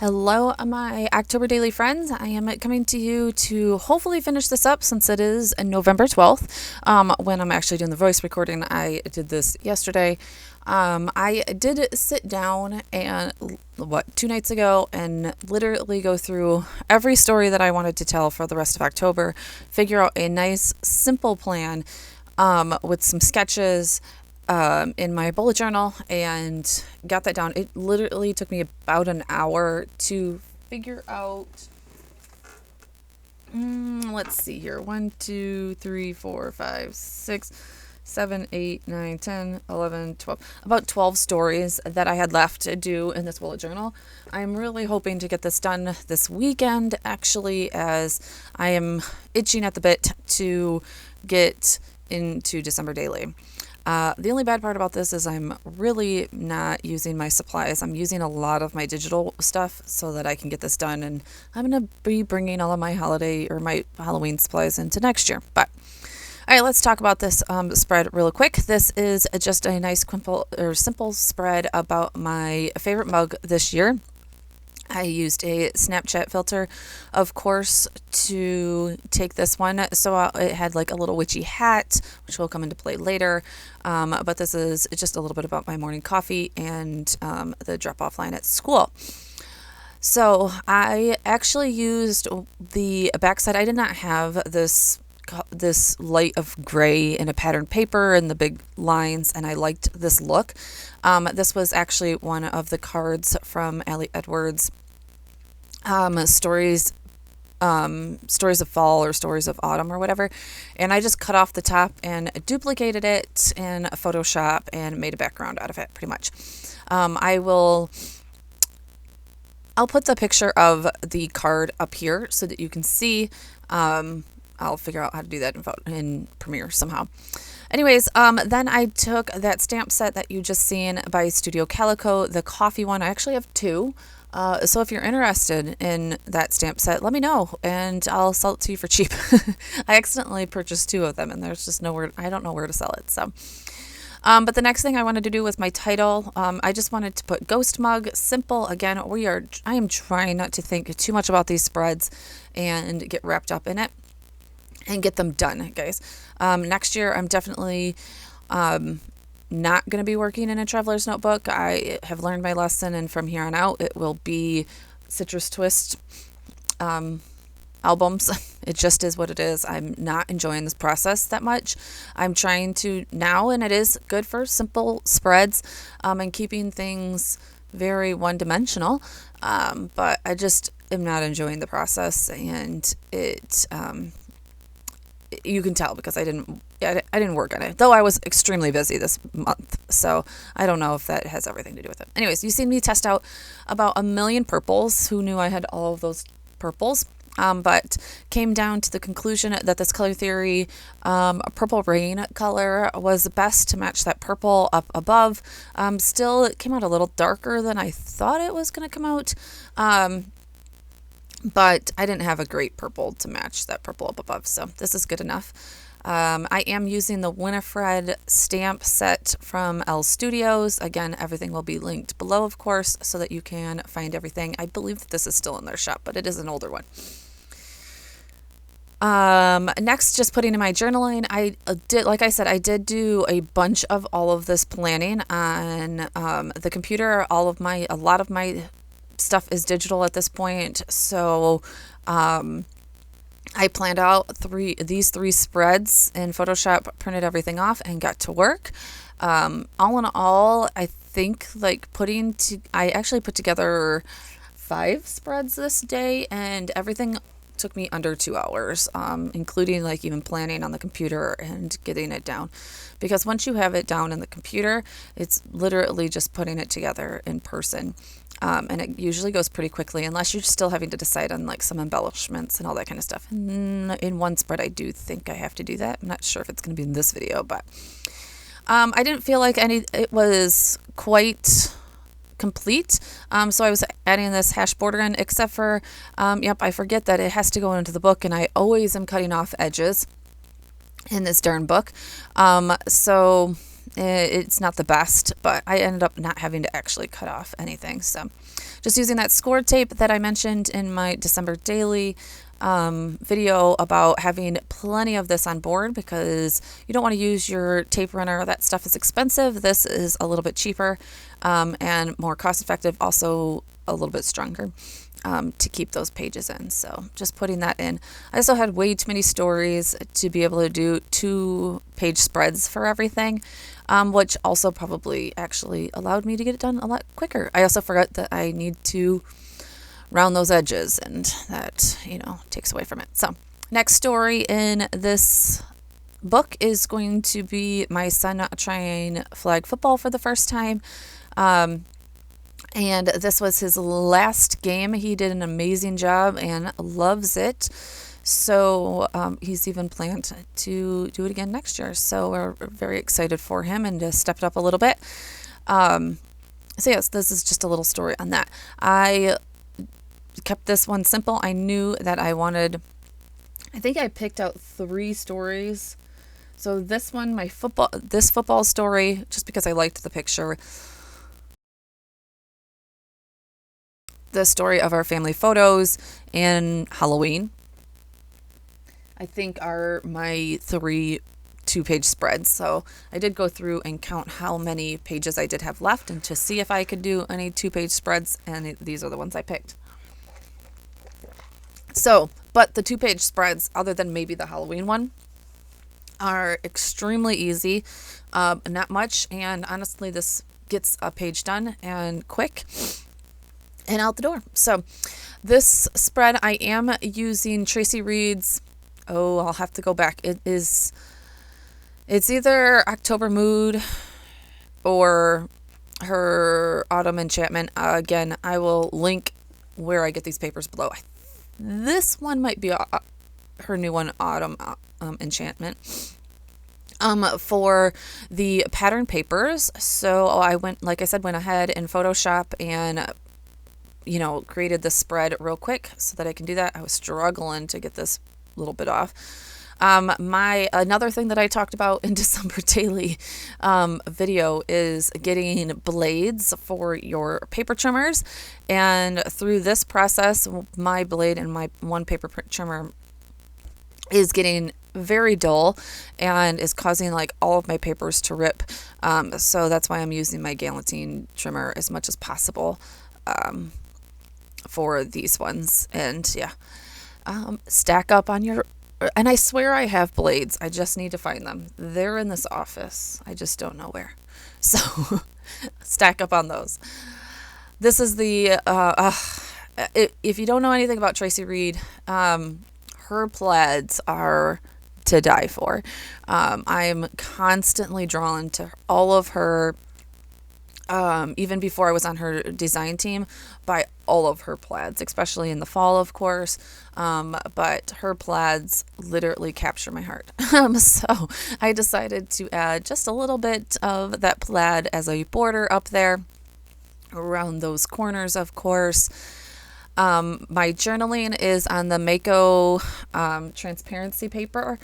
Hello, my October Daily friends. I am coming to you to hopefully finish this up since it is November 12th when I'm actually doing the voice recording. I did this yesterday. I did sit down and 2 nights ago and literally go through every story that I wanted to tell for the rest of October, figure out a nice, simple plan with some sketches in my bullet journal and got that down. It literally took me about an hour to figure out. Let's see here. 1, 2, 3, 4, 5, 6, 7, 8, 9, 10, 11, 12. About 12 stories that I had left to do in this bullet journal. I'm really hoping to get this done this weekend, actually, as I am itching at the bit to get into December Daily. The only bad part about this is I'm really not using my supplies. I'm using a lot of my digital stuff so that I can get this done, and I'm going to be bringing all of my holiday or my Halloween supplies into next year. But all right, let's talk about this spread real quick. This is just a nice simple spread about my favorite mug this year. I used a Snapchat filter, of course, to take this one. So it had like a little witchy hat, which will come into play later. But this is just a little bit about my morning coffee and the drop-off line at school. So I actually used the backside. I did not have this light of gray in a patterned paper and the big lines, and I liked this look. This was actually one of the cards from Allie Edwards' stories of fall or stories of autumn or whatever, and I just cut off the top and duplicated it in Photoshop and made a background out of it, pretty much. I'll put the picture of the card up here so that you can see. I'll figure out how to do that in Premiere somehow. Anyways, then I took that stamp set that you just seen by Studio Calico, the coffee one. I actually have two. So if you're interested in that stamp set, let me know and I'll sell it to you for cheap. I accidentally purchased two of them and there's just I don't know where to sell it. So, but the next thing I wanted to do was my title. I just wanted to put Ghost Mug, simple. Again, I am trying not to think too much about these spreads and get wrapped up in it and get them done, guys. Next year, I'm definitely not going to be working in a traveler's notebook. I have learned my lesson, and from here on out, it will be Citrus Twist albums. It just is what it is. I'm not enjoying this process that much. I'm trying to now, and it is good for simple spreads and keeping things very one-dimensional, but I just am not enjoying the process, and it you can tell because I didn't work on it, though I was extremely busy this month. So I don't know if that has everything to do with it. Anyways, you've seen me test out about 1 million purples. Who knew I had all of those purples? But came down to the conclusion that this color theory purple rain color was best to match that purple up above. Still, it came out a little darker than I thought it was going to come out. But I didn't have a great purple to match that purple up above, so this is good enough. I am using the Winifred stamp set from L Studios. Again, everything will be linked below, of course, so that you can find everything. I believe that this is still in their shop, but it is an older one. Next, just putting in my journaling. I did do a bunch of all of this planning on the computer. A lot of my stuff is digital at this point, so I planned out these three spreads in Photoshop, printed everything off, and got to work. All in all, I think I actually put together 5 spreads this day, and everything took me under 2 hours, including even planning on the computer and getting it down. Because once you have it down in the computer, it's literally just putting it together in person. And it usually goes pretty quickly, unless you're still having to decide on some embellishments and all that kind of stuff. In one spread, I do think I have to do that. I'm not sure if it's going to be in this video, but I didn't feel like it was quite complete. So I was adding this hash border in, except for, I forget that it has to go into the book, and I always am cutting off edges in this darn book. So it's not the best, but I ended up not having to actually cut off anything. So just using that score tape that I mentioned in my December daily video about having plenty of this on board, because you don't want to use your tape runner. That stuff is expensive. This is a little bit cheaper and more cost effective, also a little bit stronger to keep those pages in. So just putting that in. I also had way too many stories to be able to do 2-page spreads for everything, which also probably actually allowed me to get it done a lot quicker. I also forgot that I need to round those edges, and that, takes away from it. So next story in this book is going to be my son trying flag football for the first time. And this was his last game. He did an amazing job and loves it. So he's even planned to do it again next year. So we're very excited for him and to step it up a little bit. So yes, this is just a little story on that. I kept this one simple. I knew that I think I picked out 3 stories. So this one, this football story, just because I liked the picture. The story of our family photos and Halloween, I think, are my 3 2-page spreads. So I did go through and count how many pages I did have left, and to see if I could do any 2-page spreads, and these are the ones I picked. So, but the 2-page spreads, other than maybe the Halloween one, are extremely easy, not much, and honestly, this gets a page done and quick and out the door. So this spread, I am using Traci Reed's, I'll have to go back. It's either October Mood or her Autumn Enchantment. Again, I will link where I get these papers below. This one might be her new one, Autumn Enchantment, for the pattern papers. So I went ahead in Photoshop and created this spread real quick so that I can do that. I was struggling to get this little bit off. Another thing that I talked about in December daily video is getting blades for your paper trimmers. And through this process, my blade and my one paper trimmer is getting very dull and is causing all of my papers to rip. So that's why I'm using my Galantine trimmer as much as possible for these ones. And yeah, stack up on your, and I swear I have blades. I just need to find them. They're in this office. I just don't know where. So stack up on those. This is the, if you don't know anything about Traci Reed, her plaids are to die for. I'm constantly drawn to all of her, even before I was on her design team, by all of her plaids, especially in the fall, of course. But her plaids literally capture my heart. So I decided to add just a little bit of that plaid as a border up there around those corners, of course. My journaling is on the Mako transparency paper.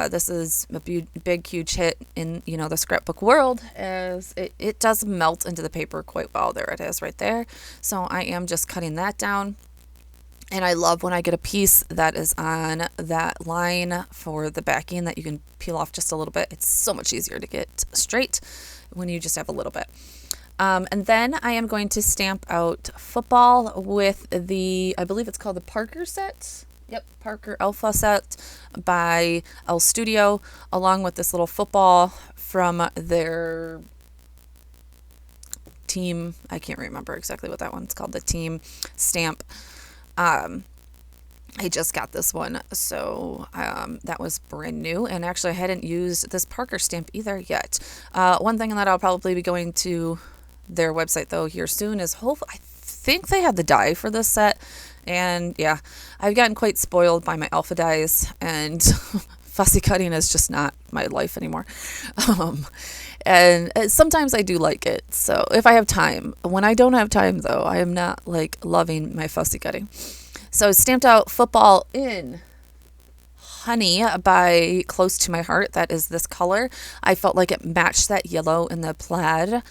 This is a big, huge hit in, the scrapbook world, as it does melt into the paper quite well. There it is right there. So I am just cutting that down. And I love when I get a piece that is on that line for the backing that you can peel off just a little bit. It's so much easier to get straight when you just have a little bit. And then I am going to stamp out football with I believe it's called the Parker set. Yep, Parker Alpha set by L Studio, along with this little football from their team. I can't remember exactly what that one's called, the team stamp. I just got this one, so that was brand new, and actually I hadn't used this Parker stamp either yet. One thing that I'll probably be going to their website though here soon is I think they had the die for this set, and yeah, I've gotten quite spoiled by my alpha dies, and fussy cutting is just not my life anymore. And sometimes I do like it, so if I have time. When I don't have time though, I am not loving my fussy cutting. So stamped out football in Honey by Close to My Heart. That is this color. I felt like it matched that yellow in the plaid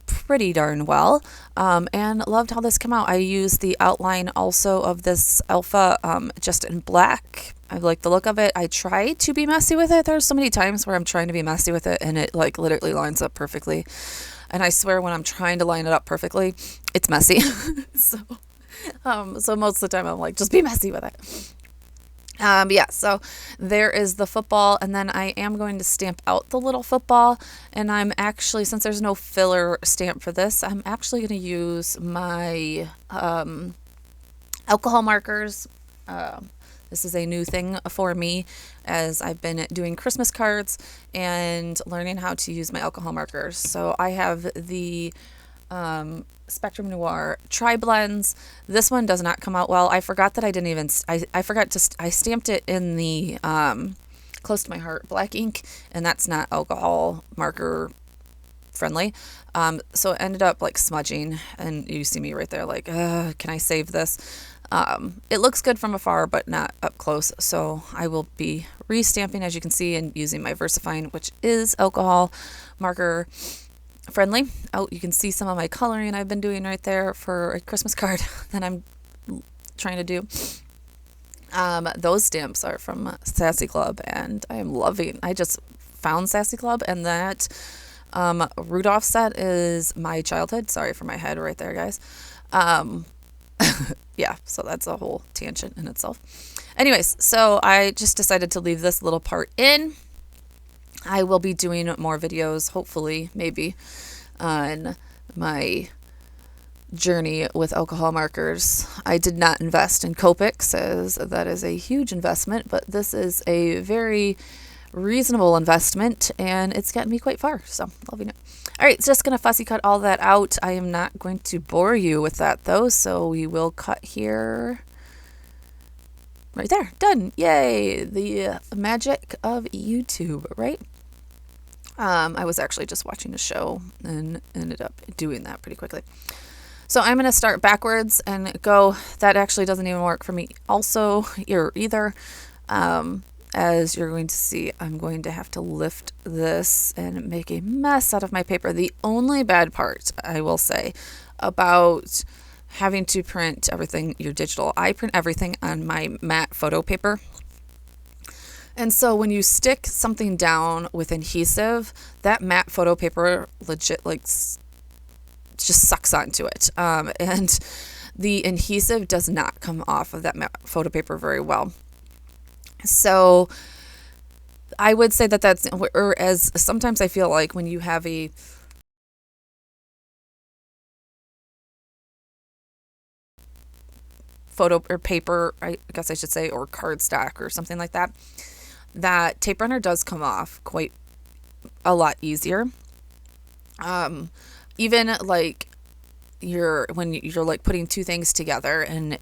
pretty darn well, and loved how this came out. I used the outline also of this alpha just in black. I like the look of it. I try to be messy with it. There's so many times where I'm trying to be messy with it and it like literally lines up perfectly. And I swear when I'm trying to line it up perfectly, it's messy. So most of the time I'm like, just be messy with it. Yeah, so there is the football, and then I am going to stamp out the little football, and I'm actually, since there's no filler stamp for this, I'm actually going to use my alcohol markers. This is a new thing for me as I've been doing Christmas cards and learning how to use my alcohol markers. So I have the Spectrum Noir Tri-Blends. This one does not come out well. I forgot that I didn't even, I forgot to, I stamped it in the Close to My Heart black ink, and that's not alcohol marker friendly. So it ended up like smudging, and you see me right there like, can I save this? It looks good from afar, but not up close. So I will be restamping, as you can see, and using my VersaFine, which is alcohol marker friendly. Oh, you can see some of my coloring I've been doing right there for a Christmas card that I'm trying to do. Those stamps are from Sassy Club, and I am loving. I just found Sassy Club, and that Rudolph set is my childhood. Sorry for my head right there, guys. Yeah, so that's a whole tangent in itself. Anyways, so I just decided to leave this little part in. I will be doing more videos, hopefully, maybe, on my journey with alcohol markers. I did not invest in Copics, as that is a huge investment, but this is a very reasonable investment, and it's gotten me quite far, so loving it. All right, just going to fussy cut all that out. I am not going to bore you with that, though, so we will cut here. Right there, done. Yay, the magic of YouTube, right? I was actually just watching a show and ended up doing that pretty quickly. So I'm going to start backwards and go. That actually doesn't even work for me also either. As you're going to see, I'm going to have to lift this and make a mess out of my paper. The only bad part, I will say, about having to print everything your digital, I print everything on my matte photo paper. And so when you stick something down with adhesive, that matte photo paper legit like just sucks onto it. And the adhesive does not come off of that matte photo paper very well. So I would say that that's, or as sometimes I feel like when you have a photo or paper, I guess I should say, or cardstock or something like that, that tape runner does come off quite a lot easier. Even like when you're like putting two things together, and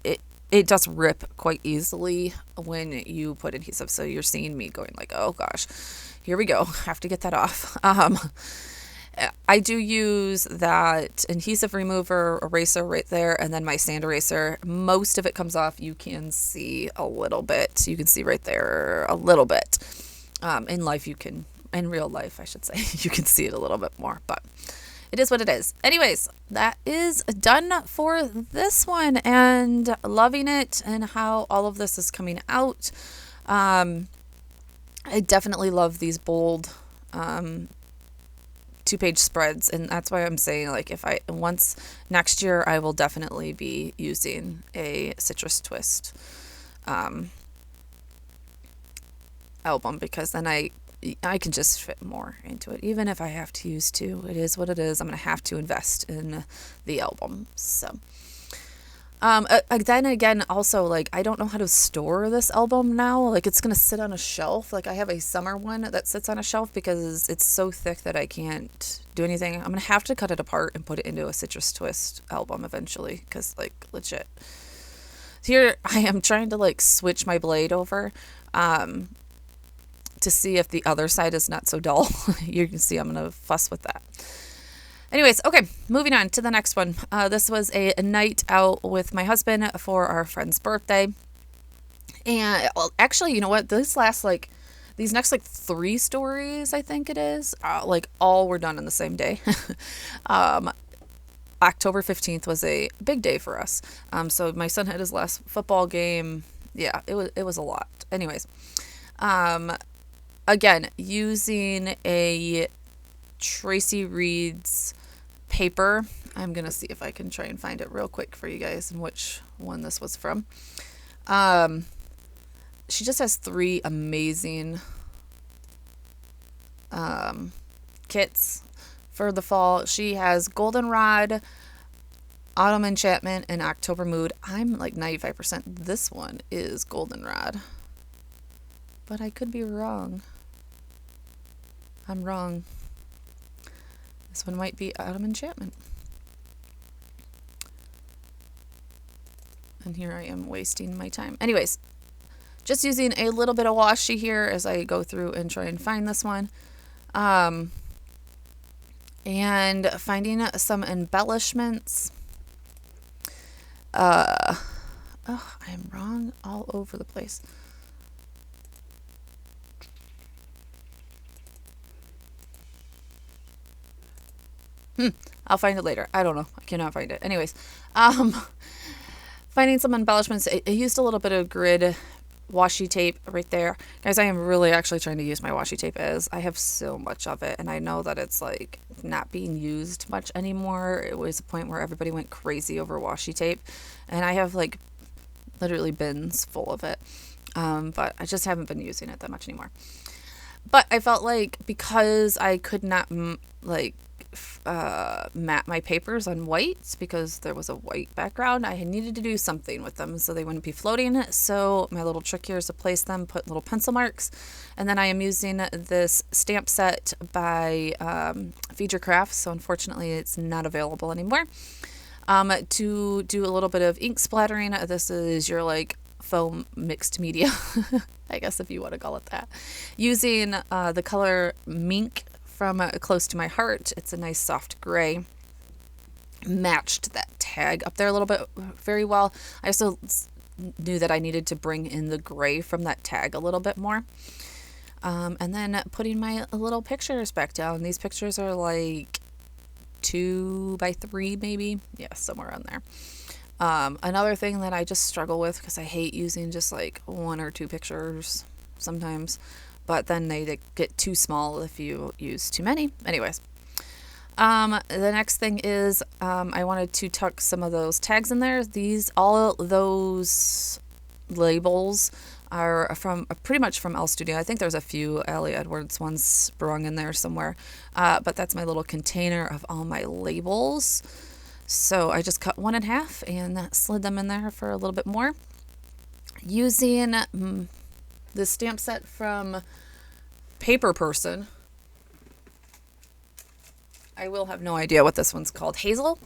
it does rip quite easily when you put adhesive. So you're seeing me going like, oh gosh, here we go. Have to get that off. I do use that adhesive remover eraser right there, and then my sand eraser. Most of it comes off. You can see a little bit. You can see right there a little bit. In real life, I should say, you can see it a little bit more, but it is what it is. Anyways, that is done for this one, and loving it and how all of this is coming out. I definitely love these bold, 2-page spreads, and that's why I'm saying, like, once next year, I will definitely be using a Citrus Twist album, because then I can just fit more into it. Even if I have to use two, it is what it is. I'm going to have to invest in the album. So then again, also, like, I don't know how to store this album now. Like, it's going to sit on a shelf. Like, I have a summer one that sits on a shelf because it's so thick that I can't do anything. I'm going to have to cut it apart and put it into a Citrus Twist album eventually, because, like, legit. Here I am trying to, like, switch my blade over to see if the other side is not so dull. You can see I'm going to fuss with that. Anyways, okay, moving on to the next one. This was a night out with my husband for our friend's birthday. And well, actually, you know what? This These next like 3 stories, I think it is, like all were done in the same day. um, October 15th was a big day for us. So my son had his last football game. Yeah, it was a lot. Anyways, um, again, using a Traci Reed's paper. I'm gonna see if I can try and find it real quick for you guys and which one this was from. Um, she just has 3 amazing kits for the fall. She has Goldenrod, Autumn Enchantment, and October Mood. I'm like 95% this one is Goldenrod, but I could be wrong. I'm wrong. This one might be Autumn Enchantment. And here I am wasting my time. Anyways, just using a little bit of washi here as I go through and try and find this one. And finding some embellishments. Oh, I'm wrong all over the place. I'll find it later. I don't know. I cannot find it. Anyways, finding some embellishments. I used a little bit of grid washi tape right there. Guys, I am really actually trying to use my washi tape as I have so much of it, and I know that it's like not being used much anymore. It was a point where everybody went crazy over washi tape, and I have like literally bins full of it. But I just haven't been using it that much anymore. But I felt like because I could not matte my papers on white because there was a white background, I needed to do something with them so they wouldn't be floating. So my little trick here is to place them, put little pencil marks, and then I am using this stamp set by Feed Your Crafts. So unfortunately it's not available anymore. To do a little bit of ink splattering. This is your like foam mixed media, I guess if you want to call it that. Using the color Mink from Close to My Heart. It's a nice soft gray. Matched that tag up there a little bit very well. I also knew that I needed to bring in the gray from that tag a little bit more. And then putting my little pictures back down. These pictures are like 2 by 3 maybe. Yeah, somewhere around there. Another thing that I just struggle with because I hate using just like 1 or 2 pictures sometimes, but then they get too small if you use too many. Anyways, the next thing is I wanted to tuck some of those tags in there. All those labels are from pretty much from L Studio. I think there's a few Ellie Edwards ones sprung in there somewhere, but that's my little container of all my labels. So I just cut 1 in half and slid them in there for a little bit more. Using the stamp set from Paper Person. I will have no idea what this one's called. Hazel,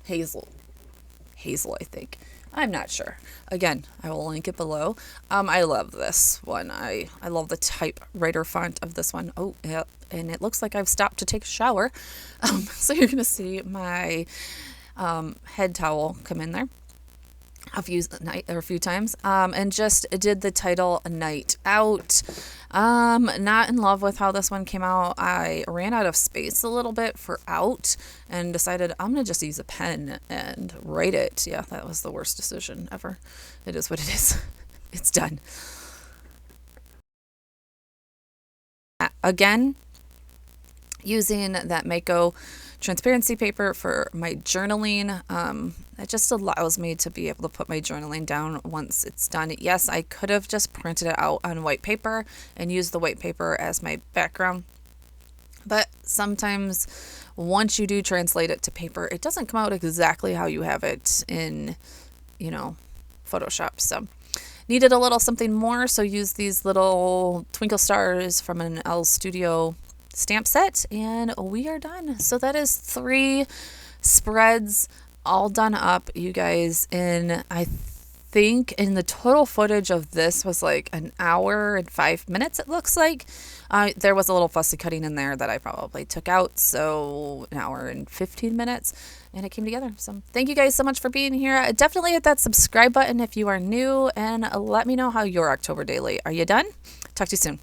I think. I'm not sure. Again, I will link it below. I love this one. I love the typewriter font of this one. Oh, yeah, and it looks like I've stopped to take a shower. So you're gonna see my head towel come in there. I've used a few times, and just did the title Night Out. Not in love with how this one came out. I ran out of space a little bit for out and decided I'm gonna just use a pen and write it. Yeah, that was the worst decision ever. It is what it is. It's done. Again, using that Mako transparency paper for my journaling. It just allows me to be able to put my journaling down once it's done. Yes, I could have just printed it out on white paper and used the white paper as my background. But sometimes once you do translate it to paper, it doesn't come out exactly how you have it in, Photoshop. So needed a little something more. So use these little twinkle stars from an L Studio stamp set, and we are done. So that is 3 spreads all done up, you guys, and I think in the total footage of this was like 1 hour and 5 minutes, it looks like. There was a little fussy cutting in there that I probably took out, so 1 hour and 15 minutes, and it came together. So thank you guys so much for being here. Definitely hit that subscribe button if you are new, and let me know how your October daily. Are you done? Talk to you soon.